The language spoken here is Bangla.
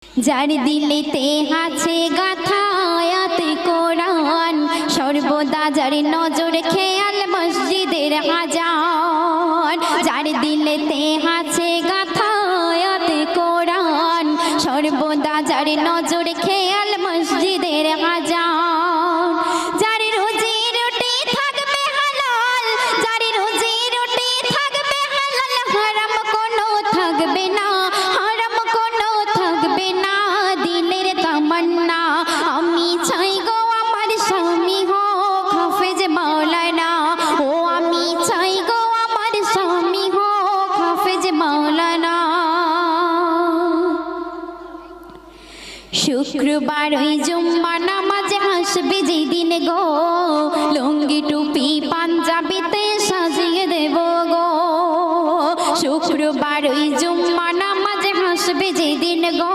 যার দিলেতে আছে গাথা আয়াতে কোরআন, সর্বদা যার নজর খেয়াল মসজিদের আজান। যার দিলেতে আছে গাথা আয়াতে কোরআন, সর্বদা যার নজর খেয়াল মসজিদের আজান। যার রুজি রুটি থাকবে হালাল, যার রুজি রুটি থাকবে হালাল, হারাম কোনো থাকবে না, হারাম কোনো থাকবে না। দিলের তামান্না আমি চাই গো আমার স্বামী হোক হাফেজ মাওলানা, ও আমি চাই গো আমার স্বামী হোক হাফেজ মাওলানা। শুক্রবার ওই জুম্মা নামাজে আসবে যেদিন গো, লুঙ্গি টুপি পাঞ্জাবিতে সাজিয়ে দেব গো। শুক্রবার ওই জুম্মা নামাজে আসবে যেদিন গো।